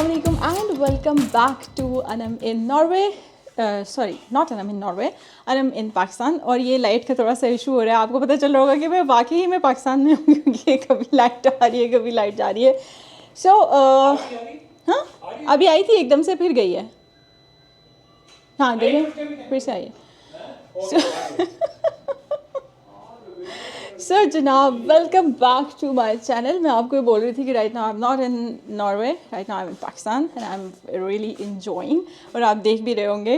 Assalamualaikum and welcome back to Anam in Norway. Sorry not Anam in Norway, Anam in Pakistan. और ये light का थोड़ा सा issue हो रहा है. आपको पता चल रहा होगा कि मैं वाकई ही मैं पाकिस्तान में हूँ क्योंकि कभी लाइट आ रही है कभी लाइट जा रही है. सो हाँ अभी आई थी एकदम से फिर गई है. हाँ देखिए फिर से आई है. सर जनाब welcome back to my channel. मैं आपको ये बोल रही थी कि right now I am not in Norway, right now I am in Pakistan and I am really enjoying. और आप देख भी रहे होंगे.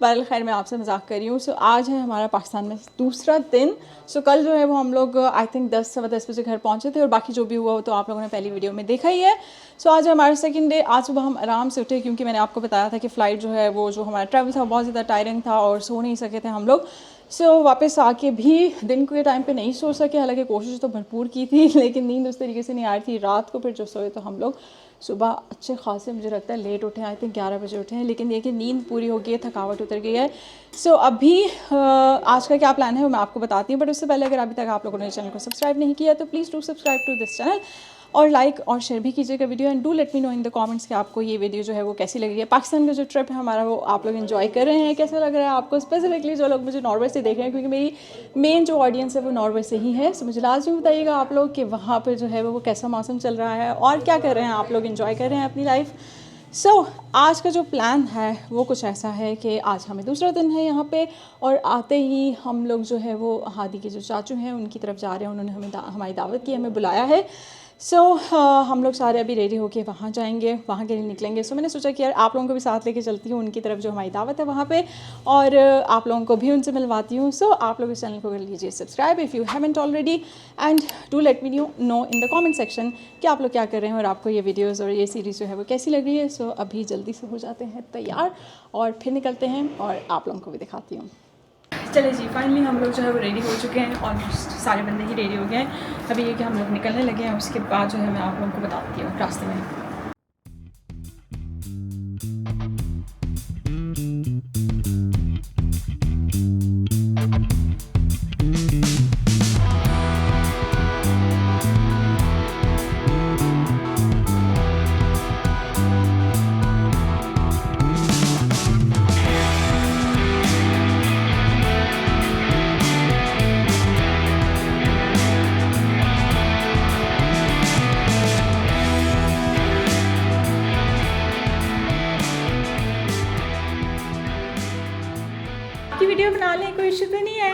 बहरहाल खैर मैं आपसे मजाक कर रही हूँ. सो आज है हमारा पाकिस्तान में दूसरा दिन. सो कल जो है वो हम लोग आई थिंक 10 बजे घर पहुँचे थे और बाकी जो भी हुआ वो तो आप लोगों ने पहली वीडियो में देखा ही है. सो आज हमारा सेकंड डे. आज सुबह हम आराम से उठे क्योंकि मैंने आपको बताया था कि फ़्लाइट जो है वो जो हमारा ट्रैवल था बहुत ज़्यादा टायरिंग था और सो नहीं सके थे हम लोग. सो वापस आके भी दिन के टाइम पे नहीं सो सके. हालांकि कोशिश तो भरपूर की थी लेकिन नींद उस तरीके से नहीं आ रही थी. रात को फिर जो सोए तो हम लोग सुबह अच्छे खासे मुझे लगता है लेट उठे हैं. आई थिंक 11 बजे उठे हैं. लेकिन ये कि नींद पूरी हो गई है, थकावट उतर गई है. सो अभी आज का क्या प्लान है वो मैं आपको बताती हूँ. बट उससे पहले अगर अभी तक आप लोगों ने चैनल को सब्सक्राइब नहीं किया तो please do subscribe to this channel और लाइक और शेयर भी कीजिएगा video. And do let me know in the comments कि आपको ये वीडियो जो है वो कैसी लग रही है. पाकिस्तान का जो ट्रिप है हमारा वो आप लोग एंजॉय कर रहे हैं, कैसा लग रहा है आपको. स्पेसिफिकली जो लोग मुझे नॉर्वे से देख रहे हैं क्योंकि मेरी मेन जो ऑडियंस है वो नॉर्वे से ही है. सो मुझे लाजमी बताइएगा आप लोग कि वहाँ पर जो है वो कैसा मौसम चल रहा है और क्या कर रहे हैं आप लोग, एंजॉय कर रहे हैं अपनी लाइफ. सो आज का जो प्लान है वो कुछ ऐसा है कि आज हमें दूसरा दिन है यहाँ पे और आते ही हम लोग जो है वो हादी के जो चाचू हैं उनकी तरफ जा रहे हैं. उन्होंने हमें हमारी दावत की, हमें बुलाया है. सो हम लोग सारे अभी रेडी होके वहाँ जाएंगे, वहाँ के लिए निकलेंगे. सो मैंने सोचा कि यार आप लोगों को भी साथ लेके चलती हूँ उनकी तरफ जो हमारी दावत है वहाँ पे और आप लोगों को भी उनसे मिलवाती हूँ. सो आप लोग इस चैनल को कर लीजिए subscribe if you haven't already and do let me know in the comment section कि आप लोग क्या कर रहे हैं और आपको ये वीडियोज़ और ये सीरीज़ जो है वो कैसी लग रही है. सो अभी जल्दी से हो जाते हैं तैयार और फिर निकलते हैं और आप लोगों को भी दिखाती हूँ. चले जी फाइनली हम लोग जो है वो रेडी हो चुके हैं. ऑलमोस्ट सारे बंदे ही रेडी हो गए हैं. अभी ये कि हम लोग निकलने लगे हैं. उसके बाद जो है मैं आप लोगों को बताती हूँ रास्ते में. वीडियो बना लें, कोई इशू तो नहीं है.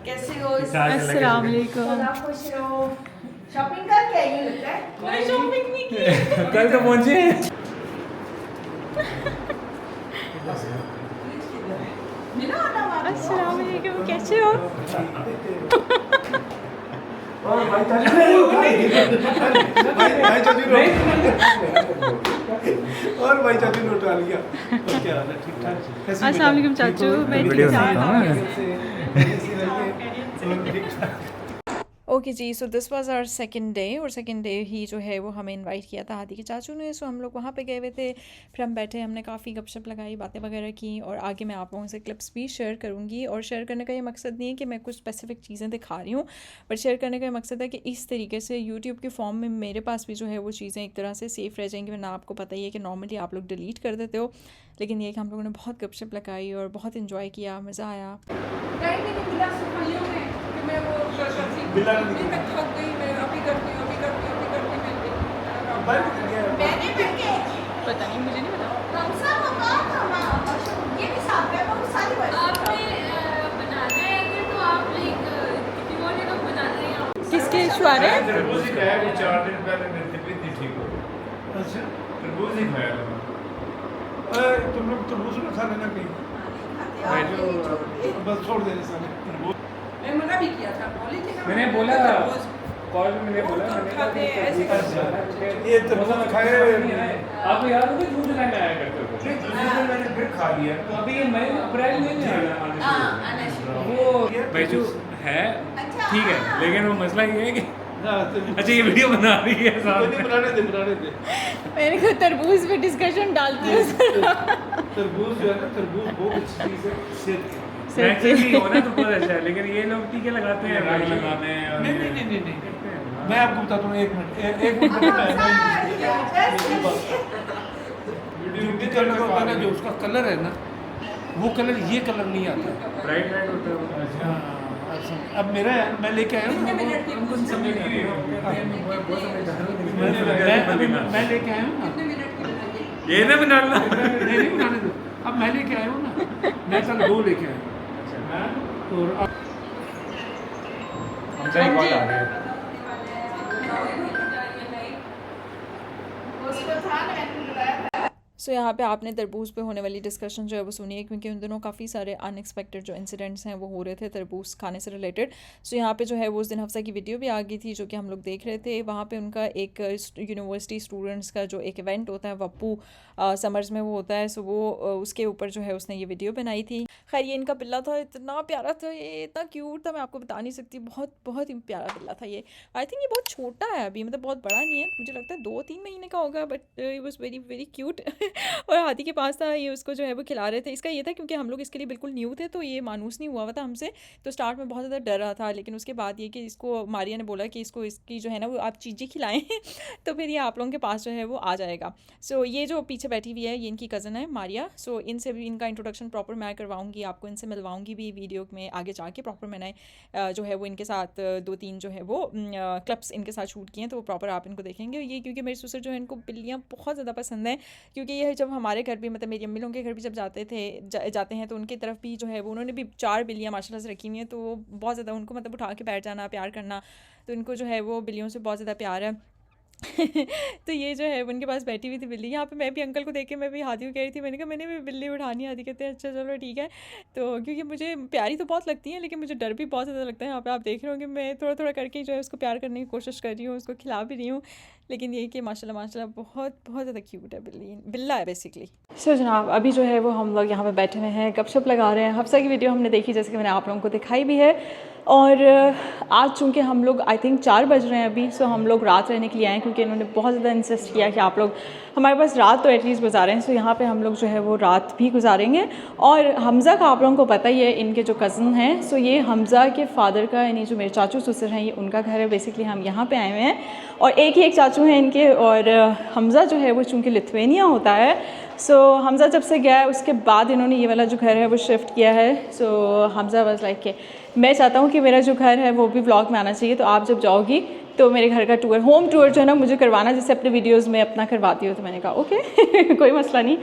कैसे हो? अस्सलाम वालेकुम. शॉपिंग करके आई हो लगता है. कोई शॉपिंग नहीं की. कल तो पहुंचे. अस्सलाम वालेकुम, कैसे हो? भाई चाचू ने उठा लिया. क्या हाल है? ठीक ठाक. अस्सलाम वालेकुम चाचू. मैं ठीक ठाक. Okay ji. So this was our second day और सेकंड डे ही जो है वो हमें इनवाइट किया था हादी के चाचू ने. सो हम लोग वहाँ पे गए हुए थे. फिर हम बैठे, हमने काफ़ी गपशप लगाई, बातें वगैरह की और आगे मैं आप लोगों से क्लिप्स भी शेयर करूँगी. और शेयर करने का ये मकसद नहीं है कि मैं कुछ स्पेसिफिक चीज़ें दिखा रही हूँ, बट शेयर करने का ये मकसद है कि इस तरीके से यूट्यूब के फॉर्म में मेरे पास भी जो है वो चीज़ें एक तरह से सेफ़ रह जाएंगी. वरना आपको पता ही है कि नॉर्मली आप लोग डिलीट कर देते हो. लेकिन ये कि हम लोगों ने बहुत गपशप लगाई और बहुत इन्जॉय किया, मज़ा आया. पता नहीं, मुझे नहीं पता. किसके इशू आ रहे हैं? तरबूज ही खाया भी 4 दिन पहले मेरी तबीयत नहीं ठीक हो. अच्छा तरबूज ही खाया था. तुम लोग तरबूज ना खा लेना कहीं. बस छोड़ देने साले तरबूज. मैं मना भी किया था. मैंने बोला कॉल में मैंने बोला खाते ऐसे ये तरबूज खाए. आपको याद है कि जून में आया करते थे. जून में मैंने फिर खा लिया. तो अभी ये मई अप्रैल में नहीं आना. वो बैजू है ठीक है लेकिन वो मसला ये है कि अच्छा ये वीडियो बना रही है साहब। बनाने दे मेरे को तरबूज पे डिस्कशन डालती है तरबूज जो है ना, तरबूज बहुत अच्छी चीज़ है सेहत के। नेचुरली होना तो बहुत अच्छा है, लेकिन ये लोग टीके लगाते हैं, रंग लगाते हैं और नहीं मैं आपको बताता हूँ, एक मिनट ब्यूटी कलर होता है ना, जो उसका कलर है ना, वो कलर ये कलर नहीं आता। ब्राइट रेड होता है वो। हाँ, अब मेरा है, मैं लेके आया हूँ ना, कौन समझ नहीं बहुत मैं लेके आया हूँ ना, ये ना बना लो। नहीं बनाने दो, अब मैं लेके आया हूँ ना, मैं कल 2 लेके आया हूँ। और हमसे ही कॉल आ रही है। उसको था ना, मैंने बताया था। सो यहाँ पे आपने तरबूज पे होने वाली डिस्कशन जो है वो सुनिए, क्योंकि उन दिनों काफ़ी सारे अनएक्सपेक्टेड जो इंसिडेंट्स हैं वो हो रहे थे तरबूज खाने से रिलेटेड। सो यहाँ पे जो है वो उस दिन हफ्सा की वीडियो भी आ गई थी जो कि हम लोग देख रहे थे। वहाँ पे उनका एक यूनिवर्सिटी स्टूडेंट्स का जो एक इवेंट होता है वप्पू समर्स में वो होता है, सो वो उसके ऊपर जो है उसने ये वीडियो बनाई थी। खैर ये इनका बिल्ला था, इतना प्यारा था, ये इतना क्यूट था, मैं आपको बता नहीं सकती, बहुत बहुत ही प्यारा बिल्ला था ये। आई थिंक ये बहुत छोटा है अभी, मतलब बहुत बड़ा नहीं है, मुझे लगता है 2-3 महीने का होगा, but it was very very cute. और हाथी के पास था, ये उसको जो है वो खिला रहे थे। इसका ये था क्योंकि हम लोग इसके लिए बिल्कुल न्यू थे, तो ये मानूस नहीं हुआ था हमसे, तो स्टार्ट में बहुत ज़्यादा डर रहा था, लेकिन उसके बाद ये कि इसको मारिया ने बोला कि इसको इसकी जो है ना वो आप चीज़ें खिलाएं तो फिर ये आप लोगों के पास जो है वो आ जाएगा। सो ये जो पीछे बैठी हुई है ये इनकी कज़न है मारिया। सो इनसे भी इनका इंट्रोडक्शन प्रॉपर मैं करवाऊँगी, आपको इनसे मिलवाऊँगी भी वीडियो में आगे जाके प्रॉपर। मैंने जो है वो इनके साथ 2-3 जो है वो क्लिप्स इनके साथ शूट किए हैं, तो वो प्रॉपर आप इनको देखेंगे। ये क्योंकि मेरे ससुर जो है इनको बिल्लियाँ बहुत ज़्यादा पसंद हैं, क्योंकि ये जब हमारे घर भी, मतलब मेरी अम्मी लोगों के घर भी जब जाते हैं तो उनकी तरफ भी जो है वो उन्होंने भी 4 बिल्लियाँ माशाल्लाह से रखी हुई हैं, तो वो बहुत ज़्यादा उनको मतलब उठा के बैठ जाना, प्यार करना, तो इनको जो है वो बिल्लियों से बहुत ज़्यादा प्यार है। तो ये जो है उनके पास बैठी हुई थी बिल्ली। यहाँ पे मैं भी अंकल को देख के मैं भी हाथी को कह रही थी, मैंने कहा मैंने भी बिल्ली उठानी आती, कहते हैं अच्छा चलो ठीक है। तो क्योंकि मुझे प्यारी तो बहुत लगती है, लेकिन मुझे डर भी बहुत ज़्यादा लगता है। यहाँ पे आप देख रहे होंगे मैं थोड़ा थोड़ा करके जो है उसको प्यार करने की कोशिश कर रही हूँ, उसको खिला भी रही हूँ, लेकिन ये कि माशाल्लाह माशाल्लाह बहुत बहुत ज़्यादा क्यूट है, बिल्ला है बेसिकली। सो जनाब अभी जो है वो हम लोग यहाँ पे बैठे हुए हैं, गपशप लगा रहे हैं। हफ्सा की वीडियो हमने देखी, जैसे कि मैंने आप लोगों को दिखाई भी है। और आज चूँकि हम लोग आई थिंक 4 बज रहे हैं अभी, सो हम लोग रात रहने के लिए आए हैं, क्योंकि इन्होंने बहुत ज़्यादा इंसिस्ट किया कि आप लोग हमारे पास रात तो एटलीस्ट गुजारें। सो यहाँ पे हम लोग जो है वो रात भी गुजारेंगे। और हमज़ा का आप लोगों को पता ही है, इनके जो कज़न हैं, सो ये हमज़ा के फादर का, यानी जो मेरे चाचू ससुर हैं, ये उनका घर है। बेसिकली हम यहाँ पे आए हुए हैं और एक ही एक चाचू हैं इनके। और हमज़ा जो है वो चूँकि लिथुआनिया होता है, सो हमज़ा जब से गया है उसके बाद इन्होंने ये वाला जो घर है वो शिफ्ट किया है। सो हमज़ा वाज लाइक के मैं चाहता हूँ कि मेरा जो घर है वो भी व्लॉग में आना चाहिए, तो आप जब जाओगी तो मेरे घर का टूर, होम टूर जो है ना मुझे करवाना, जैसे अपने वीडियोस में अपना करवाती हो। तो मैंने कहा ओके कोई मसला नहीं।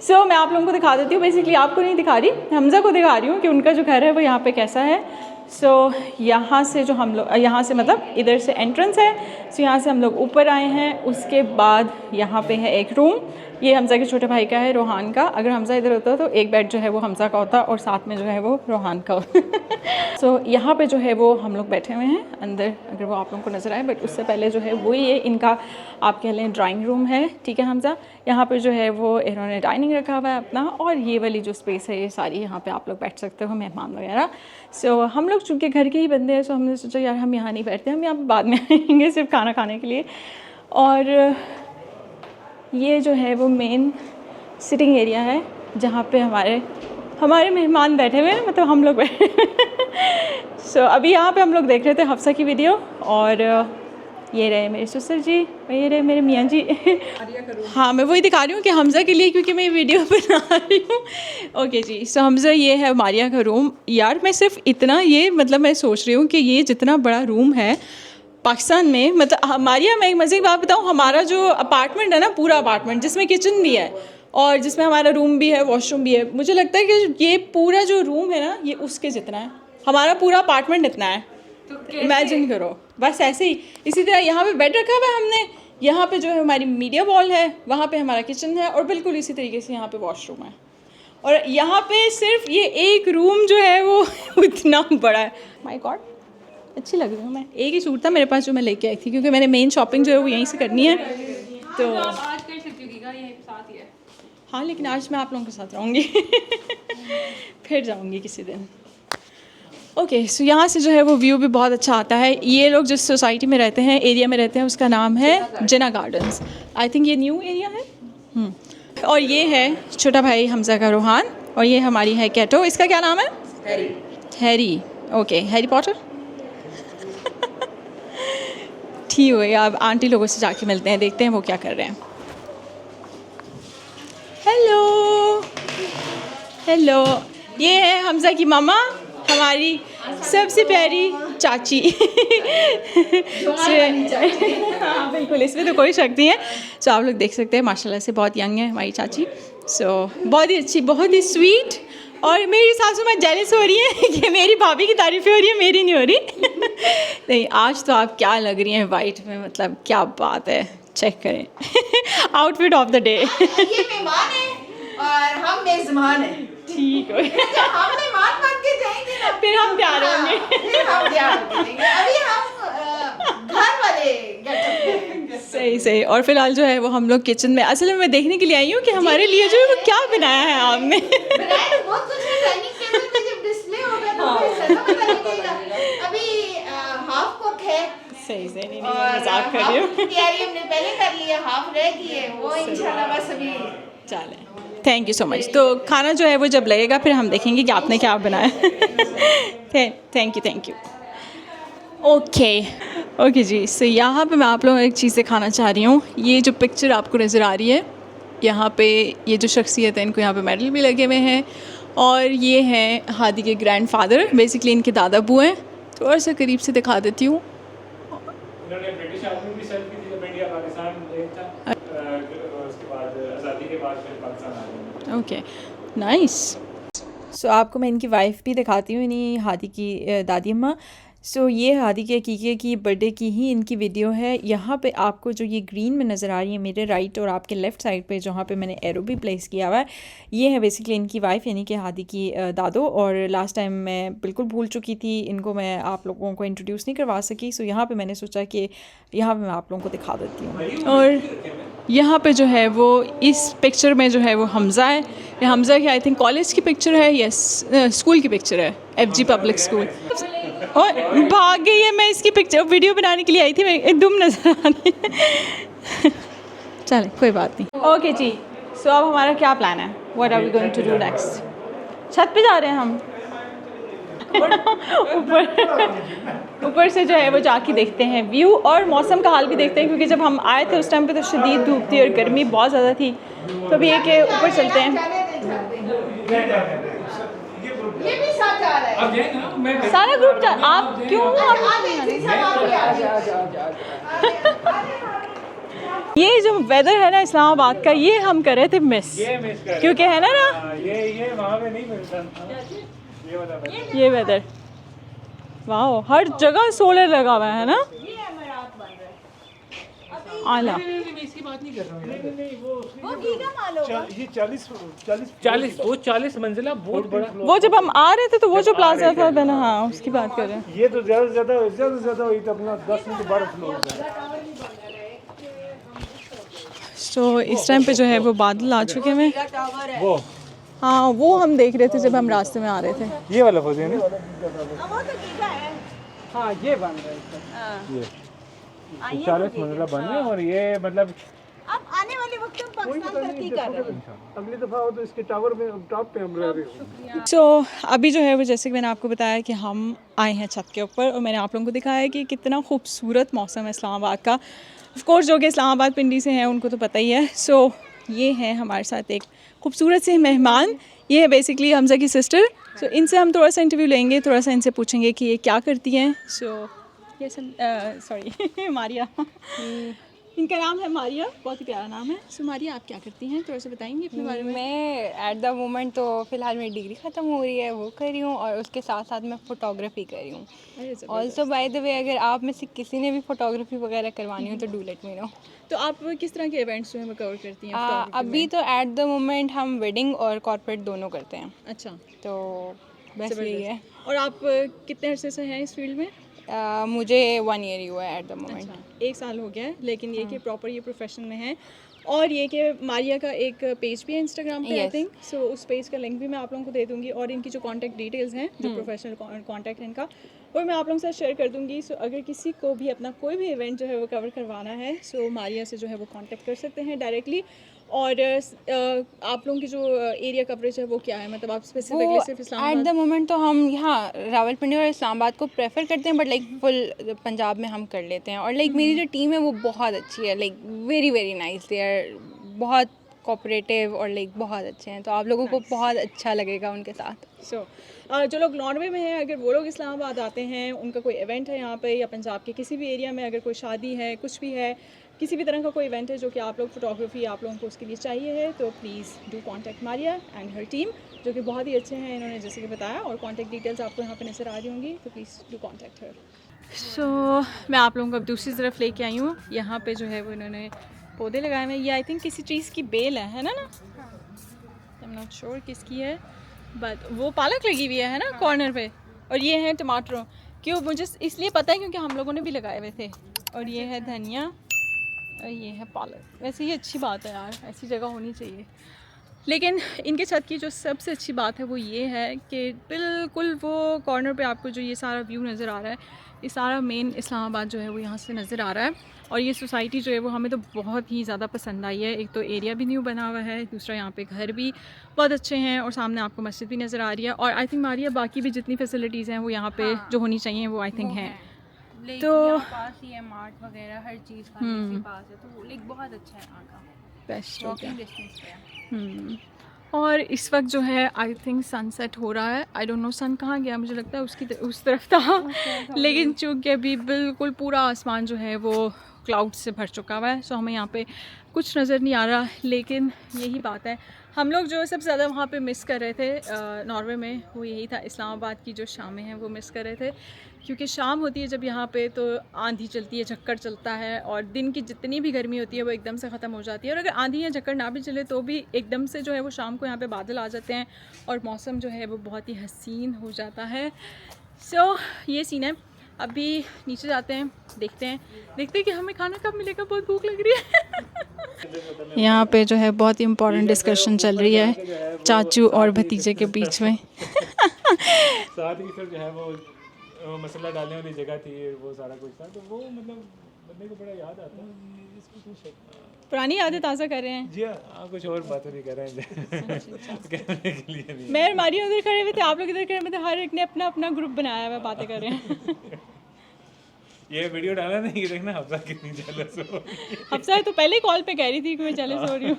सो मैं आप लोगों को दिखा देती हूँ, बेसिकली आपको नहीं दिखा रही, हमज़ा को दिखा रही हूँ कि उनका जो घर है वो यहाँ पे कैसा है। सो यहाँ से जो हम लोग, यहाँ से मतलब इधर से एंट्रेंस है, सो यहाँ से हम लोग ऊपर आए हैं। उसके बाद यहाँ पे है एक रूम, ये हमज़ा के छोटे भाई का है, रोहान का। अगर हमज़ा इधर होता तो एक बेड जो है वो हमज़ा का होता और साथ में जो है वो रोहान का होता। सो यहाँ पे जो है वो हम लोग बैठे हुए हैं अंदर, अगर वो आप लोगों को नज़र आए। बट उससे पहले जो है वो ये इनका आप कह लें ड्राइंग रूम है, ठीक है हमज़ा। यहाँ पे जो है वो इन्होंने डाइनिंग रखा हुआ है अपना, और ये वाली जो स्पेस है ये सारी यहाँ पे आप लोग बैठ सकते हो, मेहमान वगैरह। सो हम लोग चूँकि घर के ही बंदे हैं, सो हमने सोचा यार हम यहाँ नहीं बैठते, हम यहाँ बाद में आएंगे सिर्फ खाना खाने के लिए। और ये जो है वो मेन सिटिंग एरिया है जहाँ पे हमारे मेहमान बैठे हुए हैं, मतलब हम लोग बैठे। सो अभी यहाँ पे हम लोग देख रहे थे हफ्सा की वीडियो, और ये रहे मेरे ससुर जी, ये रहे मेरे मियाँ जी। हाँ मैं वही दिखा रही हूँ कि हमज़ा के लिए, क्योंकि मैं ये वीडियो बना रही हूँ। ओके जी, सो हमज़ा ये है मारिया का रूम। यार मैं सिर्फ इतना, ये मतलब मैं सोच रही हूँ कि ये जितना बड़ा रूम है पाकिस्तान में, मतलब मारिया मैं एक मज़े की बात बताऊँ, हमारा जो अपार्टमेंट है ना, पूरा अपार्टमेंट जिसमें किचन भी है और जिसमें हमारा रूम भी है, वॉशरूम भी है, मुझे लगता है कि ये पूरा जो रूम है ना ये उसके जितना है, हमारा पूरा अपार्टमेंट इतना है। तो इमेजिन करो, बस ऐसे ही। इसी तरह यहाँ पे बेड रखा हुआ है हमने, यहाँ पे जो है हमारी मीडिया वॉल है, वहाँ पे हमारा किचन है, और बिल्कुल इसी तरीके से यहाँ पे वॉशरूम है। और यहाँ पे सिर्फ ये एक रूम जो है वो इतना बड़ा है। माय गॉड, अच्छी लग रही हूँ मैं। एक ही सूट था मेरे पास जो मैं लेके आई थी, क्योंकि मैंने मेन शॉपिंग जो है वो यहीं से करनी है। तो आज कर सकती होगी, ये साथ ही है। हाँ लेकिन आज मैं आप लोगों के साथ रहूँगी फिर जाऊँगी किसी दिन। ओके सो यहाँ से जो है वो व्यू भी बहुत अच्छा आता है। ये लोग जिस सोसाइटी में रहते हैं, एरिया में रहते हैं, उसका नाम है जिना गार्डन्स। आई थिंक ये न्यू एरिया है। और ये है छोटा भाई हमजा का रोहान, और ये हमारी है कैटो। इसका क्या नाम है? हैरी। Okay, Harry Potter. ठीक है, अब आंटी लोगों से जाके मिलते हैं, देखते हैं वो क्या कर रहे हैं। हेलो हेलो, ये है हमजा की मामा, हमारी सबसे प्यारी चाची। हाँ बिल्कुल, इसमें तो कोई शक नहीं है। सो आप लोग देख सकते हैं माशाल्लाह से बहुत यंग है हमारी चाची। सो बहुत ही अच्छी, बहुत ही स्वीट। और मेरी सासू माँ जेलस हो रही है कि मेरी भाभी की तारीफ़ें हो रही है, मेरी नहीं हो रही। नहीं, आज तो आप क्या लग रही हैं वाइट में, मतलब क्या बात है, चेक करें। Outfit of the day. ये मेहमान है और हम मेजबान हैं। ठीक है, जब हम मेहमान बन के जाएंगे ना, फिर हम तैयार होंगे। फिर हम तैयार होंगे। अभी हम घर वाले गेटअप में। सही सही। और फिलहाल जो है वो हम लोग किचन में, असल में मैं देखने के लिए आई हूँ कि हमारे लिए जो है वो क्या बनाया है आपने। बनाया तो बहुत कुछ है, डाइनिंग टेबल पे जब डिस्प्ले होगा तो फिर ज़्यादा पता लगेगा। अभी हाफ कुक है सही सही, नहीं और मजाक कर रही हाफ हूँ। तैयारी हमने पहले कर ली है, हाफ रह गई है, वो इंशाल्लाह बस अभी। चलें, थैंक यू सो मच। तो खाना जो है वो जब लगेगा फिर हम देखेंगे कि आपने क्या बनाया। Thank you. ओके जी। सो यहाँ पे मैं आप लोगों को एक चीज़ दिखाना चाह रही हूँ। ये जो पिक्चर आपको नज़र आ रही है, यहाँ पे ये जो शख्सियत है, इनको यहाँ पे मेडल भी लगे हुए हैं। और ये हैं हादी के ग्रैंडफादर, बेसिकली इनके दादा बुआ हैं। थोड़ा सा करीब से दिखा देती हूँ। इन्होंने ब्रिटिश आर्मी भी सर्व की थी जब इंडिया पाकिस्तान एक था, उसके बाद आज़ादी के बाद फिर पाकिस्तान आ गए। Okay, nice. सो आपको मैं इनकी वाइफ भी दिखाती हूँ, इन्हीं हादी की दादी अम्मा। सो ये हादी के हकीके की बर्थडे की ही इनकी वीडियो है। यहाँ पे आपको जो ये ग्रीन में नज़र आ रही है मेरे राइट और आपके लेफ़्ट साइड पे, जहाँ पे मैंने एरो भी प्लेस किया हुआ है, ये है बेसिकली इनकी वाइफ यानी कि हादी की दादो। और लास्ट टाइम मैं बिल्कुल भूल चुकी थी, इनको मैं आप लोगों को इंट्रोड्यूस नहीं करवा सकी। सो यहाँ पे मैंने सोचा कि यहाँ पे मैं आप लोगों को दिखा देती हूँ। और यहाँ पे जो है वो इस पिक्चर में जो है वो हमज़ा है। ये हमज़ा की आई थिंक कॉलेज की पिक्चर है, यस स्कूल की पिक्चर है, FG पब्लिक स्कूल। और भाग गई है, मैं इसकी पिक्चर वीडियो बनाने के लिए आई थी, मैं एकदम नज़र आ रही है। चले, कोई बात नहीं। ओके जी। सो अब हमारा क्या प्लान है? What are we going to do next? छत पे जा रहे हैं हम। ऊपर से जो है वो जाके देखते हैं व्यू, और मौसम का हाल भी देखते हैं, क्योंकि जब हम आए थे उस टाइम पे तो शदीद धूप थी और गर्मी बहुत ज़्यादा थी। तो अभी ये कि ऊपर चलते हैं। ये भी साथ जा रहा है। अब जाए ना, मैं सारा ग्रुप जा, आप क्यों? ये जो वेदर है ना इस्लामाबाद का, ये हम कर रहे थे मिस, ये मिस कर, क्योंकि है ना ये वहाँ पे नहीं मिलता। ये वाला बस। ये वेदर, वाह, हर जगह सोलर लगा हुआ है ना। आला इसकी बात नहीं कर रहा हूँ। वो गीगा माल होगा। ये 40 मंजिला बहुत बड़ा। वो जब हम आ रहे थे तो वो जो प्लाजा था मैंने, हाँ उसकी बात कर रहे हैं। ये तो ज़्यादा से ज़्यादा हुई तो अपना 10 से 12 फ्लोर है। तो इस टाइम पे जो है वो बादल आ चुके हैं। वो हाँ, वो हम देख रहे थे जब हम रास्ते में आ रहे थे। ये वाला फोटो है ना? वो तो गीगा है। हाँ, ये बन रहा है। ये 40 मंजिला बन रहा है, और ये मतलब अब आने वाले वक्त में पाकिस्तान तरक्की कर रहा है। अगली दफ़ा हो तो इसके टावर में टॉप पे हम रह रहे हैं। सो अभी जो है वो जैसे कि मैंने आपको बताया कि हम आए हैं छत के ऊपर, और मैंने आप लोगों को दिखाया कि कितना खूबसूरत मौसम है इस्लामाबाद का। ऑफ कोर्स जो कि इस्लामाबाद पिंडी से हैं उनको तो पता ही है। सो ये हैं हमारे साथ एक खूबसूरत से मेहमान, ये है बेसिकली हमजा की सिस्टर। सो इनसे हम थोड़ा सा इंटरव्यू लेंगे, थोड़ा सा इनसे पूछेंगे कि ये क्या करती हैं। सो ये सॉरी मारिया, इनका नाम है मारिया, बहुत ही प्यारा नाम है। सो मारिया, आप क्या करती हैं, थोड़ा सा बताएंगे अपने बारे में? मैं एट द मोमेंट तो फ़िलहाल मेरी डिग्री ख़त्म हो रही है, वो कर रही हूँ, और उसके साथ साथ मैं फ़ोटोग्राफ़ी कर रही हूँ। ऑल्सो बाय द वे, अगर आप में से किसी ने भी फ़ोटोग्राफ़ी वगैरह करवानी हो तो डू लेट मी नो। तो आप किस तरह के इवेंट्स जो है वो कवर करती हैं? अभी तो एट द मोमेंट हम वेडिंग और कॉर्पोरेट दोनों करते हैं, अच्छा, तो बस यही है। और आप कितने अरसे से हैं इस फील्ड में? मुझे 1 ईयर ही हुआ है एट द मोमेंट। अच्छा, 1 साल हो गया है, लेकिन ये कि प्रॉपर ये प्रोफेशन में है। और ये कि मारिया का एक पेज भी है इंस्टाग्राम पे आई Yes. थिंक, सो उस पेज का लिंक भी मैं आप लोगों को दे दूँगी, और इनकी जो कॉन्टैक्ट डिटेल्स हैं, जो प्रोफेशनल कॉन्टैक्ट है इनका, वो मैं आप लोगों के साथ शेयर कर दूँगी। सो अगर किसी को भी अपना कोई भी इवेंट जो है वो कवर करवाना है, सो मारिया से जो है वो कॉन्टैक्ट कर सकते हैं डायरेक्टली। और आप लोगों की जो एरिया कवरेज है वो क्या है, मतलब आप स्पेसिफिकली सिर्फ एट इस्लामाबाद? द मोमेंट तो हम यहाँ रावलपिंडी और इस्लामाबाद को प्रेफर करते हैं, बट लाइक फुल पंजाब में हम कर लेते हैं। और लाइक मेरी जो टीम है वो बहुत अच्छी है, like very very nice, they are बहुत कोऑपरेटिव और लाइक बहुत अच्छे हैं, तो आप लोगों को बहुत अच्छा लगेगा उनके साथ। सो जो लोग नॉर्वे में हैं, अगर वो लोग इस्लामाबाद आते हैं, उनका कोई इवेंट है यहाँ पे, या पंजाब के किसी भी एरिया में अगर कोई शादी है, कुछ भी है, किसी भी तरह का कोई इवेंट है जो कि आप लोग फोटोग्राफी आप लोगों को उसके लिए चाहिए है, तो please do contact Maria and her team, जो कि बहुत ही अच्छे हैं, इन्होंने जैसे कि बताया, और कॉन्टैक्ट डिटेल्स आपको यहाँ पे नज़र आ रही होंगी, तो प्लीज़ डू कॉन्टैक्ट हर। सो मैं आप लोगों को अब दूसरी तरफ लेके आई हूँ। यहाँ पे जो है वो इन्होंने पौधे लगाए हुए हैं, ये आई थिंक किसी चीज़ की बेल है ना? आई एम नॉट श्योर किसकी है, बट वो पालक लगी हुई है ना कॉर्नर पे, और ये है टमाटर। क्यों, मुझे इसलिए पता है क्योंकि हम लोगों ने भी लगाए हुए थे। और ये है धनिया, और ये है पालक। वैसे ये अच्छी बात है यार, ऐसी जगह होनी चाहिए। लेकिन इनके छत की जो सबसे अच्छी बात है वो ये है कि बिल्कुल वो कॉर्नर पे आपको जो ये सारा व्यू नज़र आ रहा है, ये सारा मेन इस्लामाबाद जो है वो यहाँ से नज़र आ रहा है। और ये सोसाइटी जो है वो हमें तो बहुत ही ज़्यादा पसंद आई है। एक तो एरिया भी न्यू बना हुआ है, दूसरा यहाँ पे घर भी बहुत अच्छे हैं, और सामने आपको मस्जिद भी नज़र आ रही है। और आई थिंक मारिया बाकी भी जितनी फैसिलिटीज़ हैं वो यहाँ पे जो होनी चाहिए वो आई थिंक हैं। तो पास ही है मार्ट वगैरह, हर चीज़ का पास है, तो लाइक बहुत अच्छा है यहाँ का, बेस्ट हो वॉकिंग गया। डिस्टेंस पे है। और इस वक्त जो है आई थिंक सनसेट हो रहा है। आई डोंट नो सन कहाँ गया, मुझे लगता है उस तरफ था। लेकिन चूँकि अभी बिल्कुल पूरा आसमान जो है वो क्लाउड से भर चुका हुआ है, सो हमें यहाँ पे कुछ नज़र नहीं आ रहा। लेकिन यही बात है, हम लोग जो सबसे ज़्यादा वहाँ पे मिस कर रहे थे नॉर्वे में, वो यही था, इस्लामाबाद की जो शामें हैं वो मिस कर रहे थे। क्योंकि शाम होती है जब यहाँ पे, तो आंधी चलती है, झक्कड़ चलता है, और दिन की जितनी भी गर्मी होती है वो एकदम से ख़त्म हो जाती है। और अगर आंधी या झक्कड़ ना भी चले तो भी एकदम से जो है वो शाम को यहाँ पे बादल आ जाते हैं, और मौसम जो है वो बहुत ही हसीन हो जाता है। सो ये सीन है। अभी नीचे जाते हैं, देखते हैं कि हमें खाना कब मिलेगा, बहुत भूख लग रही है। यहाँ पे जो है बहुत ही इम्पोर्टेंट डिस्कशन चल रही है चाचू और भतीजे के बीच में। साथ ही सर जो है वो मसाला डालने वाली जगह थी, वो सारा कुछ था, तो वो मतलब बंदे को बड़ा याद आता है। इसको कुछ पुरानी यादें ताज़ा कर रहे हैं। जी हाँ, कुछ और बातें नहीं कर रहे हैं कहने के लिए नहीं। मैं और मारिया उधर खड़े हुए थे, आप लोग इधर खड़े हुए थे, हर एक ने अपना अपना ग्रुप बनाया हुआ, बातें कर रहे हैं। ये वीडियो डाला नहीं, देखना हफ्सा कितनी जेलस हो। हफ्सा तो पहले कॉल पे कह रही थी कि मैं जेलस हो रही हूँ।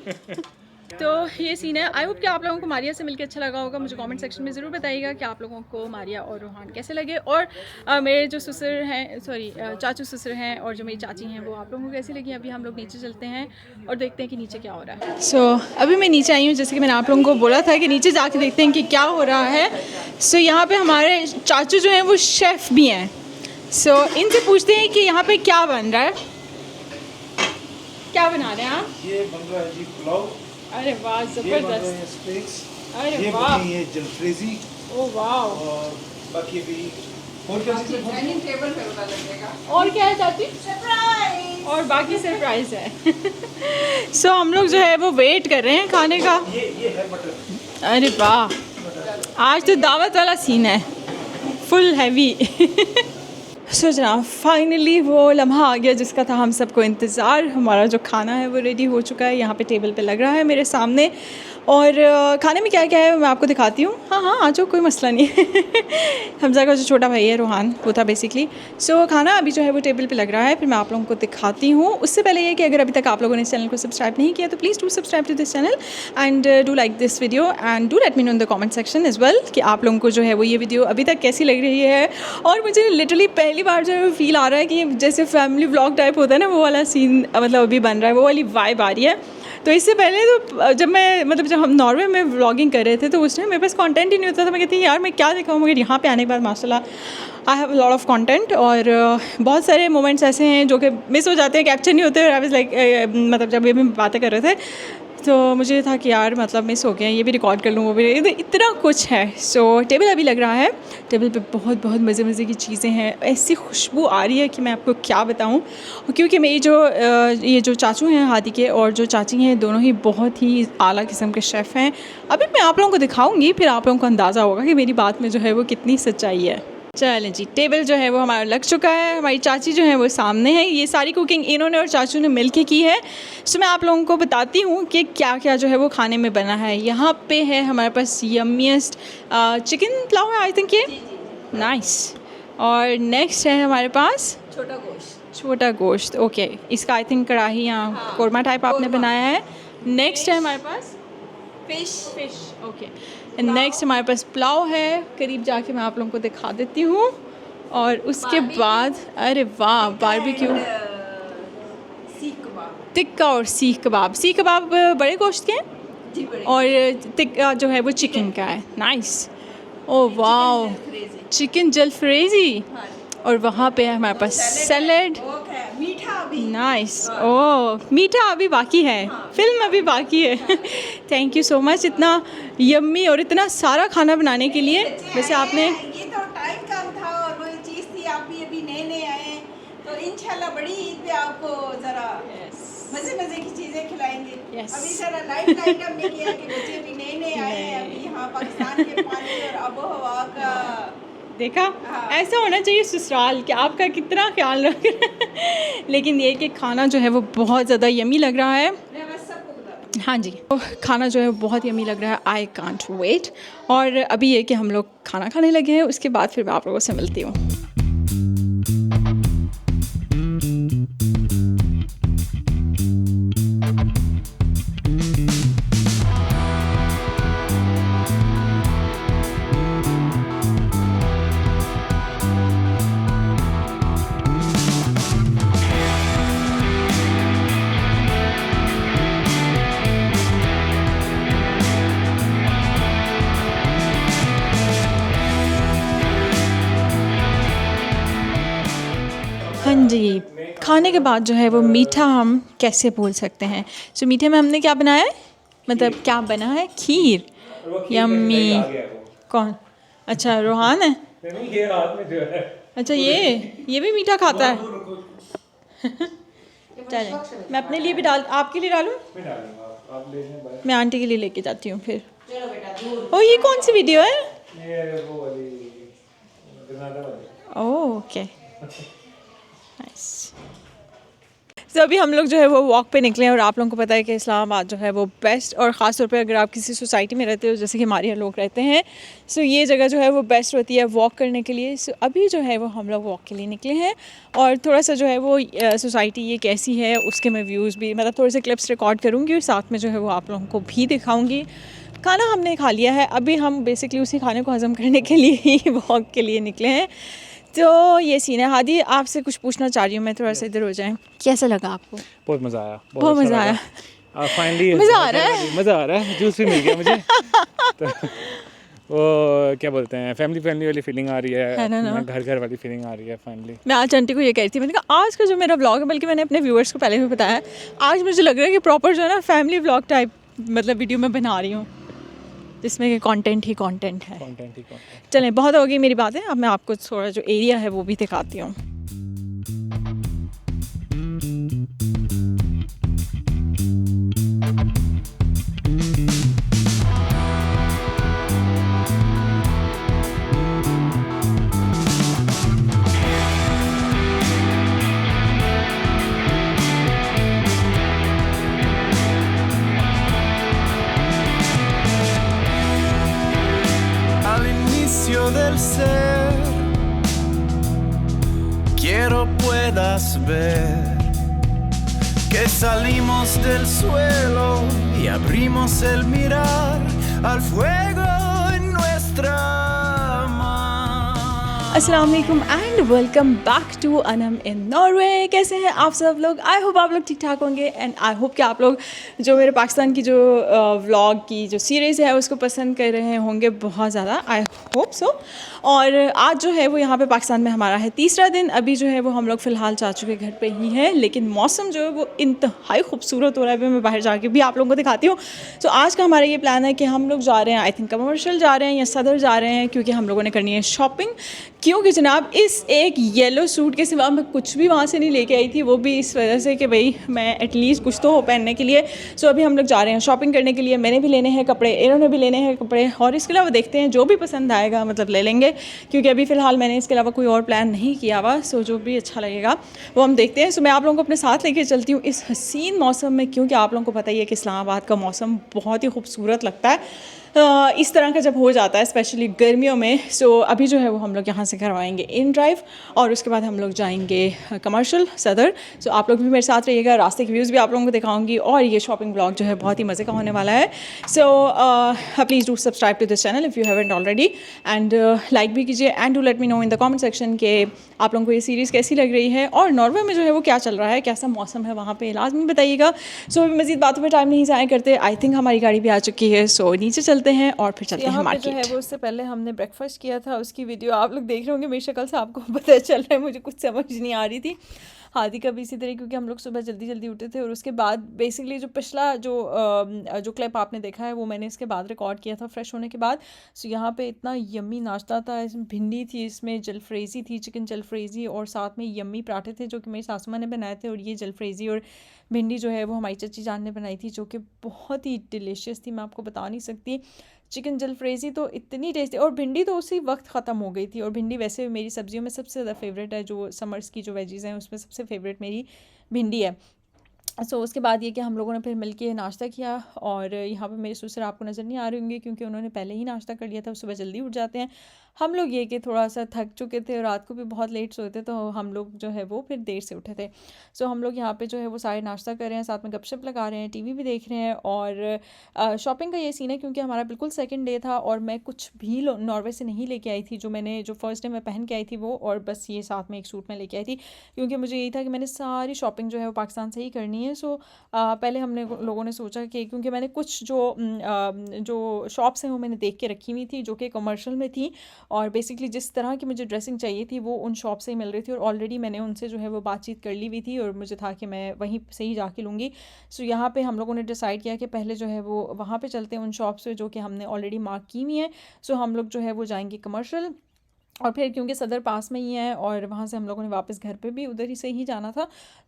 तो ये सीन है। आई होप कि आप लोगों को मारिया से मिलकर अच्छा लगा होगा। मुझे कमेंट सेक्शन में ज़रूर बताइएगा कि आप लोगों को मारिया और रोहान कैसे लगे, और मेरे जो ससुर हैं, चाचू ससुर हैं, और जो मेरी चाची हैं, वो आप लोगों को कैसी लगी। अभी हम लोग नीचे चलते हैं और देखते हैं कि नीचे क्या हो रहा है। सो अभी मैं नीचे आई हूँ, जैसे कि मैंने आप लोगों को बोला था कि नीचे जाके देखते हैं कि क्या हो रहा है। सो यहाँ पर हमारे चाचू जो हैं वो शेफ़ भी हैं। सो इनसे पूछते हैं कि यहाँ पे क्या बन रहा है, क्या बना रहे हैं आप? ये बन रहा है जी पुलाव। अरे वाह, ये बन रहे ज़बरदस्त। हैं स्टेक्स। अरे ये वाह, बनी है जलफ्रेजी। ओ वाह। और बाकी भी और क्या चीज़ें बन डाइनिंग टेबल पे पता लगेगा। और क्या है चाची? सरप्राइज। और बाकी सरप्राइज है। सो हम लोग जो है वो वेट कर रहे हैं खाने का। ये है मटर। अरे वाह, आज तो दावत वाला सीन है, फुल हैवी। सो जनाब, फाइनली वो लम्हा आ गया जिसका था हम सबको इंतज़ार। हमारा जो खाना है वो रेडी हो चुका है, यहाँ पे टेबल पे लग रहा है मेरे सामने। और खाने में क्या क्या है मैं आपको दिखाती हूँ। हाँ, आ जाओ, कोई मसला नहीं है। हमजा का जो छोटा भाई है रोहान, वो था बेसिकली। सो खाना अभी जो है वो टेबल पे लग रहा है, फिर मैं आप लोगों को दिखाती हूँ। उससे पहले ये कि अगर अभी तक आप लोगों ने इस चैनल को सब्सक्राइब नहीं किया तो please do subscribe to this channel and do like this video and do let me know in the comment section as well कि आप लोगों को जो है वो ये वीडियो अभी तक कैसी लग रही है। और मुझे लिटरली पहली बार जो है वो फील आ रहा है कि जैसे फैमिली व्लॉग टाइप होता है ना, वो वाला सीन मतलब अभी बन रहा है, वो वाली वाइब आ रही है। तो इससे पहले तो जब हम नॉर्वे में व्लॉगिंग कर रहे थे तो उस टाइम मेरे पास कंटेंट ही नहीं होता था। मैं कहती यार मैं क्या दिखाऊँ, मगर यहाँ पे आने के बाद माशाल्लाह I have a lot of content. और बहुत सारे मोमेंट्स ऐसे हैं जो कि मिस हो जाते हैं, कैप्चर नहीं होते। और आई वाज लाइक मतलब जब ये भी बातें कर रहे थे तो मुझे था कि यार मतलब मिस हो गया, ये भी रिकॉर्ड कर लूँ, वो भी, इतना कुछ है। सो टेबल अभी लग रहा है, टेबल पे बहुत बहुत मज़े मज़े की चीज़ें हैं, ऐसी खुशबू आ रही है कि मैं आपको क्या बताऊँ। क्योंकि मेरी ये जो चाचू हैं हादी के और जो चाची हैं, दोनों ही बहुत ही आला किस्म के शेफ़ हैं। अभी मैं आप लोगों को दिखाऊँगी, फिर आप लोगों को अंदाज़ा होगा कि मेरी बात में जो है वो कितनी सच्चाई है। चलें जी, टेबल जो है वो हमारा लग चुका है, हमारी चाची जो है वो सामने है। ये सारी कुकिंग इन्होंने और चाचू ने मिल के की है। सो मैं आप लोगों को बताती हूँ कि क्या क्या जो है वो खाने में बना है। यहाँ पे है हमारे पास यम्मीएस्ट चिकन पुलाव है, आई थिंक ये नाइस। और नेक्स्ट है हमारे पास छोटा गोश्त, ओके, इसका आई थिंक कढ़ाई या कोरमा टाइप आपने बनाया है। नेक्स्ट है हमारे पास फिश, ओके। नेक्स्ट हमारे पास पुलाव है, करीब जाके मैं आप लोगों को दिखा देती हूँ। और उसके बाद अरे वाह, बारबेक्यू, टिक्का और सीख कबाब बड़े गोश्त के हैं और टिक्का जो है वो चिकन का है। नाइस, ओ वाह, चिकन जलफ्रेजी। और वहाँ पे है हमारे पास सैलेड, नाइस। ओह, मीठा अभी बाकी है, फिल्म अभी बाकी है। थैंक यू सो मच इतना यम्मी और इतना सारा खाना बनाने के लिए। वैसे आपने ये तो टाइम कम था और वही चीज़ थी, आप भी अभी नए आए, तो इंशाल्लाह बड़ी ईद पे आपको ज़रा मज़े की चीज़ें खिलाएंगे। अभी ज़रा लाइट हमने किया कि बच्चे भी नए आए हैं, अभी यहाँ पाकिस्तान के पानी और आबो हवा का देखा। ऐसा होना चाहिए ससुराल कि आपका कितना ख्याल रख रहे हैं। लेकिन ये कि खाना जो है वो बहुत ज़्यादा यमी लग रहा है। हाँ जी, तो खाना जो है बहुत यमी लग रहा है, आई कांट वेट। और अभी ये कि हम लोग खाना खाने लगे हैं, उसके बाद फिर मैं आप लोगों से मिलती हूँ। हाँ जी, खाने के बाद जो है वो मीठा हम कैसे भूल सकते हैं। सो मीठे में हमने क्या बनाया है, मतलब क्या बना है, खीर। यम्मी। कौन? अच्छा, रोहान है। ये हाथ में जो है, अच्छा, ये भी मीठा खाता है। चलें, मैं अपने लिए भी आपके लिए डालूं? मैं आंटी के लिए लेके जाती हूँ फिर। ओ, ये कौन सी वीडियो है? ये वो वाली गरनादा वाली। Okay, nice. तो अभी हम लोग जो है वो वॉक पे निकले हैं और आप लोगों को पता है कि इस्लामाबाद जो है वो बेस्ट, और ख़ास तौर पे अगर आप किसी सोसाइटी में रहते हो जैसे कि हमारे यहाँ लोग रहते हैं, सो ये जगह जो है वो बेस्ट होती है वॉक करने के लिए। सो अभी जो है वो हम लोग वॉक के लिए निकले हैं और थोड़ा सा जो है वो सोसाइटी ये कैसी है उसके मैं व्यूज़ भी, मतलब थोड़े से क्लिप्स रिकॉर्ड करूँगी और साथ में जो है वो आप लोगों को भी दिखाऊँगी। खाना हमने खा लिया है, अभी हम बेसिकली उसी खाने को हज़म करने के लिए ही वॉक के लिए निकले हैं। तो ये सीन है। हादी, आपसे कुछ पूछना चाह रही हूँ मैं, थोड़ा सा इधर हो जाए। कैसा लगा आपको? बहुत मज़ा आया, बहुत मज़ा आया। फाइनली मज़ा आ रहा है, मज़ा आ रहा है, जूस भी मिल गया मुझे। तो वो क्या बोलते हैं, फैमिली वाली फीलिंग आ रही है ना? घर वाली फीलिंग आ रही है फाइनली। मैं आज आंटी को ये कह रही थी, मैंने कहा आज का जो मेरा व्लॉग है, बल्कि मैंने अपने व्यूअर्स को पहले भी बताया, आज मुझे लग रहा है कि प्रॉपर जो है ना फैमिली व्लॉग टाइप मतलब वीडियो मैं बना रही हूँ, जिसमें कि कंटेंट ही कंटेंट है। चलें, बहुत हो गई मेरी बातें, अब मैं आपको थोड़ा जो एरिया है वो भी दिखाती हूँ। Del ser, quiero puedas ver que salimos del suelo y abrimos el mirar al fuego en nuestra mano. अस्सलाम वालेकुम and welcome back to Anam in Norway. कैसे हैं आप सब लोग? आई होप आप लोग ठीक ठाक होंगे एंड आई होप कि आप लोग जो मेरे पाकिस्तान की जो व्लॉग की जो सीरीज़ है उसको पसंद कर रहे होंगे बहुत ज़्यादा, आई होप सो। और आज जो है वो यहाँ पे पाकिस्तान में हमारा है तीसरा दिन। अभी जो है वो हम लोग फ़िलहाल चाचू के घर पे ही हैं, लेकिन मौसम जो है वो इंतहाई खूबसूरत हो रहा है। अभी मैं बाहर जाके भी आप लोगों को दिखाती हूँ। तो आज का हमारा ये प्लान है कि हम लोग जा रहे हैं, आई थिंक कमर्शियल जा रहे हैं या सदर जा रहे हैं, क्योंकि हम लोगों ने करनी है शॉपिंग। क्योंकि जनाब इस एक येलो सूट के सिवा मैं कुछ भी वहाँ से नहीं लेके आई थी, वो भी इस वजह से कि भाई मैं एटलीस्ट कुछ तो हो पहनने के लिए। सो अभी हम लोग जा रहे हैं शॉपिंग करने के लिए। मैंने भी लेने हैं कपड़े, इन्होंने भी लेने हैं कपड़े, और इसके अलावा देखते हैं जो भी पसंद आएगा मतलब ले लेंगे, क्योंकि अभी फ़िलहाल मैंने इसके अलावा कोई और प्लान नहीं किया हुआ। सो जो भी अच्छा लगेगा वो हम देखते हैं। सो मैं आप लोगों को अपने साथ लेके चलती हूँ इस हसीन मौसम में, क्योंकि आप लोगों को पता ही है कि इस्लामाबाद का मौसम बहुत ही खूबसूरत लगता है इस तरह का जब हो जाता है, स्पेशली गर्मियों में। सो अभी जो है वो हम लोग यहाँ से करवाएंगे इन ड्राइव, और उसके बाद हम लोग जाएंगे कमर्शियल सदर। सो आप लोग भी मेरे साथ रहिएगा, रास्ते के व्यूज़ भी आप लोगों को दिखाऊंगी, और ये शॉपिंग ब्लॉग जो है बहुत ही मज़े का होने वाला है। So please do subscribe to this channel if you haven't already, and like भी कीजिए, and do let me know in the comment section के आप लोगों को ये सीरीज़ कैसी लग रही है, और नॉर्वे में जो है वो क्या चल रहा है, कैसा मौसम है वहाँ पे, लाजमी बताइएगा। सो अभी मज़ीद बातों में टाइम नहीं ज़ाया करते। आई थिंक हमारी गाड़ी भी आ चुकी है, सो नीचे चलते हैं और फिर चलते हैं मार्केट। जो है वो उससे पहले हमने ब्रेकफास्ट किया था, उसकी वीडियो आप लोग देख रहे होंगे। मेरी शक्ल से आपको पता चल रहा है मुझे कुछ समझ नहीं आ रही थी। हादी का भी इसी तरह, क्योंकि हम लोग सुबह जल्दी जल्दी उठे थे, और उसके बाद बेसिकली जो पिछला जो क्लिप आपने देखा है वो मैंने इसके बाद रिकॉर्ड किया था फ्रेश होने के बाद। सो यहाँ पे इतना यम्मी नाश्ता था, इसमें भिंडी थी, इसमें जलफ्रेज़ी थी, चिकन जलफ्रेज़ी, और साथ में यम्मी पराठे थे जो कि मेरी सासू माँ ने बनाए थे, और ये जलफ्रेज़ी और भिंडी जो है वो हमारी चची जान ने बनाई थी, जो कि बहुत ही डिलीशियस थी, मैं आपको बता नहीं सकती। चिकन जलफ्रेज़ी तो इतनी टेस्टी, और भिंडी तो उसी वक्त ख़त्म हो गई थी। और भिंडी वैसे मेरी सब्जियों में सबसे ज़्यादा फेवरेट है, जो समर्स की जो वेजीज़ हैं उसमें सबसे फेवरेट मेरी भिंडी है। सो उसके बाद ये कि हम लोगों ने फिर मिलके नाश्ता किया, और यहाँ पे मेरे ससुर आपको नज़र नहीं आ रहे होंगे क्योंकि उन्होंने पहले ही नाश्ता कर लिया था, सुबह जल्दी उठ जाते हैं। हम लोग ये कि थोड़ा सा थक चुके थे और रात को भी बहुत लेट सोए थे, तो हम लोग जो है वो फिर देर से उठे थे। सो हम लोग यहाँ पे जो है वो सारे नाश्ता कर रहे हैं, साथ में गपशप लगा रहे हैं, टीवी भी देख रहे हैं। और शॉपिंग का ये सीन है क्योंकि हमारा बिल्कुल सेकंड डे था, और मैं कुछ भी नॉर्वे से नहीं लेके आई थी। जो फर्स्ट डे मैं पहन के आई थी वो, और बस ये साथ में एक सूट में लेके आई थी, क्योंकि मुझे यही था कि मैंने सारी शॉपिंग जो है वो पाकिस्तान से ही करनी है। सो पहले हमने लोगों ने सोचा कि क्योंकि मैंने कुछ जो शॉप्स हैं वो मैंने देख के रखी हुई थी, जो कि कमर्शियल में थी, और बेसिकली जिस तरह की मुझे ड्रेसिंग चाहिए थी वो उन शॉप से ही मिल रही थी, और ऑलरेडी मैंने उनसे जो है वो बातचीत कर ली हुई थी, और मुझे था कि मैं वहीं से ही जाके लूँगी। सो यहाँ पे हम लोगों ने डिसाइड किया कि पहले जो है वो वहाँ पे चलते हैं उन शॉप से जो कि हमने ऑलरेडी मार्क की हुई हैं। सो हम लोग जो है वो जाएंगे कमर्शियल, और फिर क्योंकि सदर पास में ही है, और वहाँ से हम लोगों ने वापस घर पे भी उधर ही से ही जाना था,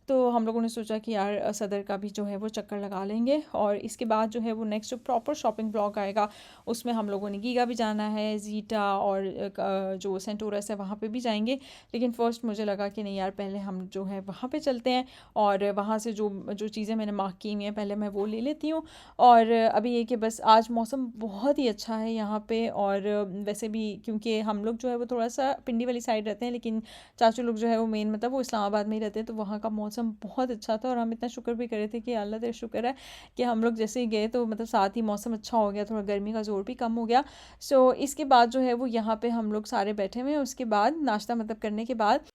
तो हम लोगों ने सोचा कि यार सदर का भी जो है वो चक्कर लगा लेंगे। और इसके बाद जो है वो नेक्स्ट जो प्रॉपर शॉपिंग ब्लॉग आएगा उसमें हम लोगों ने गीगा भी जाना है, जीटा और जो सेंटोरस है वहाँ पे भी जाएंगे। लेकिन फ़र्स्ट मुझे लगा कि नहीं यार, पहले हम जो है वहाँ पे चलते हैं, और वहाँ से जो चीज़ें मैंने मार्क की हुई हैं पहले मैं वो ले लेती हूँ। और अभी ये कि बस आज मौसम बहुत ही अच्छा है यहाँ पर, और वैसे भी क्योंकि हम लोग जो है वो थोड़ा सा पिंडी वाली साइड रहते हैं, लेकिन चाचू लोग जो है वो मेन मतलब वो इस्लामाबाद में ही रहते हैं, तो वहाँ का मौसम बहुत अच्छा था। और हम इतना शुक्र भी करे थे कि अल्लाह तेरा शुक्र है कि हम लोग जैसे ही गए तो मतलब साथ ही मौसम अच्छा हो गया, थोड़ा गर्मी का जोर भी कम हो गया। सो इसके बाद जो है वो यहाँ पे हम लोग सारे बैठे हुए हैं, उसके बाद नाश्ता मतलब करने के बाद।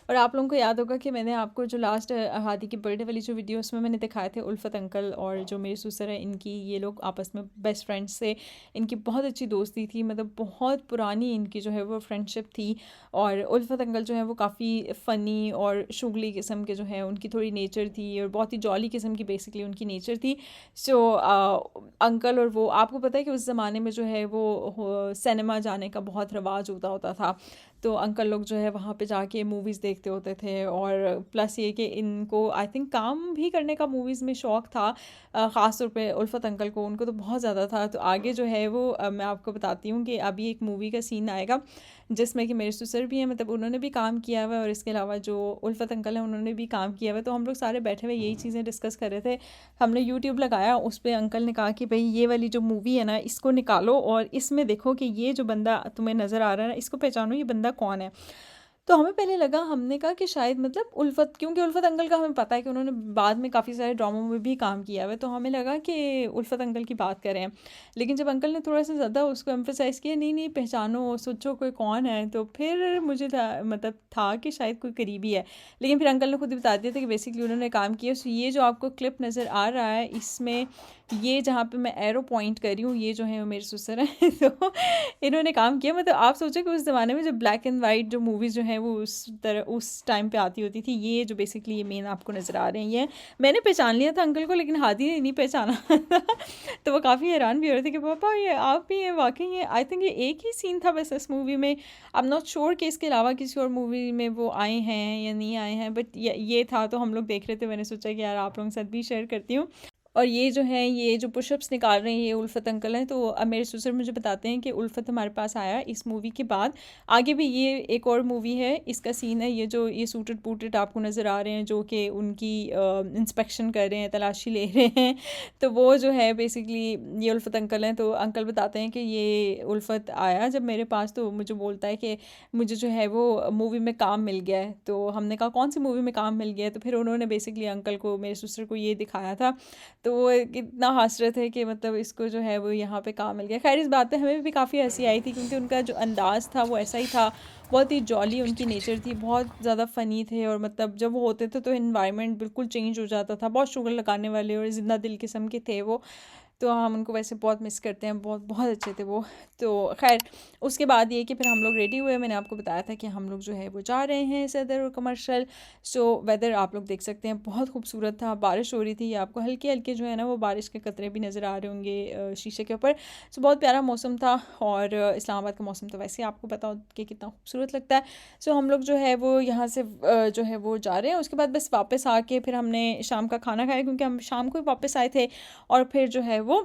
और आप लोगों को याद होगा कि मैंने आपको जो लास्ट हादी की बर्थडे वाली जो वीडियो उसमें मैंने दिखाए थे उल्फत अंकल और जो मेरे ससुर है इनकी, ये लोग आपस में बेस्ट फ्रेंड्स से, इनकी बहुत अच्छी दोस्ती थी, मतलब बहुत पुरानी इनकी जो है वो फ्रेंडशिप थी। और उल्फत अंकल जो है वो काफ़ी फ़नी और शुगली किस्म के जो है उनकी थोड़ी नेचर थी, और बहुत ही जॉली किस्म की बेसिकली उनकी नेचर थी। सो अंकल और वो, आपको पता है कि उस ज़माने में जो है वो सिनेमा जाने का बहुत रवाज होता था, तो अंकल लोग जो है वहाँ पे जाके मूवीज़ देखते होते थे। और प्लस ये कि इनको आई थिंक काम भी करने का मूवीज़ में शौक़ था, ख़ास तौर पे उल्फत अंकल को, उनको तो बहुत ज़्यादा था। तो आगे जो है वो मैं आपको बताती हूँ कि अभी एक मूवी का सीन आएगा जिसमें कि मेरे ससुर भी हैं, मतलब उन्होंने भी काम किया हुआ है, और इसके अलावा जो उल्फत अंकल हैं उन्होंने भी काम किया हुआ है। तो हम लोग सारे बैठे हुए यही चीज़ें डिस्कस कर रहे थे। हमने यूट्यूब लगाया, उस पर अंकल ने कहा कि भाई ये वाली जो मूवी है ना इसको निकालो, और इसमें देखो कि ये जो बंदा तुम्हें नज़र आ रहा है ना इसको पहचानो, ये बंदा कौन है। तो हमें पहले लगा, हमने कहा कि शायद मतलब उल्फत, क्योंकि उल्फत अंकल का हमें पता है कि उन्होंने बाद में काफ़ी सारे ड्रामों में भी काम किया हुआ है, तो हमें लगा कि उल्फत अंकल की बात करें हम। लेकिन जब अंकल ने थोड़ा सा ज़्यादा उसको एम्फेसाइज़ किया, नहीं नहीं पहचानो, सोचो कोई कौन है, तो फिर मुझे था कि शायद कोई करीबी है। लेकिन फिर अंकल ने खुद ही बता दिया था कि बेसिकली उन्होंने काम किया। सो ये जो आपको क्लिप नज़र आ रहा है, इसमें ये जहाँ पे मैं एरो पॉइंट कर रही हूँ, ये जो है वो मेरे ससुर हैं तो इन्होंने काम किया। मतलब आप सोचो कि उस ज़माने में जो ब्लैक एंड वाइट जो मूवीज़ जो हैं वो उस टाइम पे आती होती थी, ये जो बेसिकली ये मेन आपको नज़र आ रहे हैं, ये मैंने पहचान लिया था अंकल को, लेकिन हादी ने नहीं पहचाना तो वो काफ़ी हैरान भी हो रहे थे कि पापा ये आप भी हैं वाकई। ये आई थिंक ये एक ही सीन था बस इस मूवी में, आई एम नॉट श्योर कि इसके अलावा किसी और मूवी में वो आए हैं या नहीं आए हैं, बट ये था। तो हम लोग देख रहे थे, मैंने सोचा कि यार आप लोगों के साथ भी शेयर करती हूँ। और ये जो है, ये जो पुशअप्स निकाल रहे हैं, ये उल्फत अंकल हैं। तो अब मेरे ससुर मुझे बताते हैं कि उल्फत हमारे पास आया इस मूवी के बाद। आगे भी ये एक और मूवी है, इसका सीन है, ये जो ये सूटेड बूटेड आपको नज़र आ रहे हैं, जो कि उनकी इंस्पेक्शन कर रहे हैं, तलाशी ले रहे हैं, तो वो जो है बेसिकली ये उल्फत अंकल हैं। तो अंकल बताते हैं कि ये उल्फत आया जब मेरे पास, तो मुझे बोलता है कि मुझे जो है वो मूवी में काम मिल गया है। तो हमने कहा कौन सी मूवी में काम मिल गया है, तो फिर उन्होंने बेसिकली अंकल को, मेरे ससुर को ये दिखाया था। तो वो इतना हंस रहे थे कि मतलब इसको जो है वो यहाँ पे काम मिल गया। खैर इस बात पे हमें भी काफ़ी हंसी आई थी, क्योंकि उनका जो अंदाज़ था वो ऐसा ही था, बहुत ही जॉली उनकी नेचर थी, बहुत ज़्यादा फ़नी थे। और मतलब जब वो होते थे तो इन्वायरमेंट बिल्कुल चेंज हो जाता था, बहुत शुगर लगाने वाले और ज़िंदा दिल किस्म के थे वो। तो हम उनको वैसे बहुत मिस करते हैं, बहुत बहुत अच्छे थे वो। तो खैर उसके बाद ये कि फिर हम लोग रेडी हुए, मैंने आपको बताया था कि हम लोग जो है वो जा रहे हैं सदर और कमर्शियल। सो वेदर आप लोग देख सकते हैं, बहुत खूबसूरत था, बारिश हो रही थी, आपको हल्के हल्के जो है ना वो बारिश के कतरे भी नज़र आ रहे होंगे शीशे के ऊपर। सो बहुत प्यारा मौसम था, और इस्लामाबाद का मौसम तो वैसे आपको पता हो कि कितना खूबसूरत लगता है। सो हम लोग जो है वो यहाँ से जो है वो जा रहे हैं। उसके बाद बस वापस आके फिर हमने शाम का खाना खाया, क्योंकि हम शाम को ही वापस आए थे, और फिर जो है वो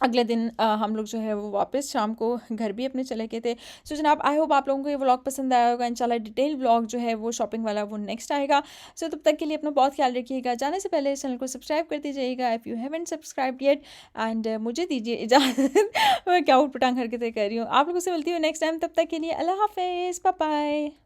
अगले दिन हम लोग जो है वो वापस शाम को घर भी अपने चले गए थे। सो जनाब, आई होप आप लोगों को ये व्लॉग पसंद आया होगा। इंशाल्लाह डिटेल व्लॉग जो है वो शॉपिंग वाला वो नेक्स्ट आएगा। सो तब तक के लिए अपना बहुत ख्याल रखिएगा। जाने से पहले चैनल को सब्सक्राइब कर दीजिएगा if you haven't subscribed yet, and मुझे दीजिए इजाज़त मैं क्या उटपटांग हरकतें कर रही हूँ। आप लोगों से मिलती हूँ नेक्स्ट टाइम, तब तक के लिए अल्लाह हाफिज़, बाय बाय।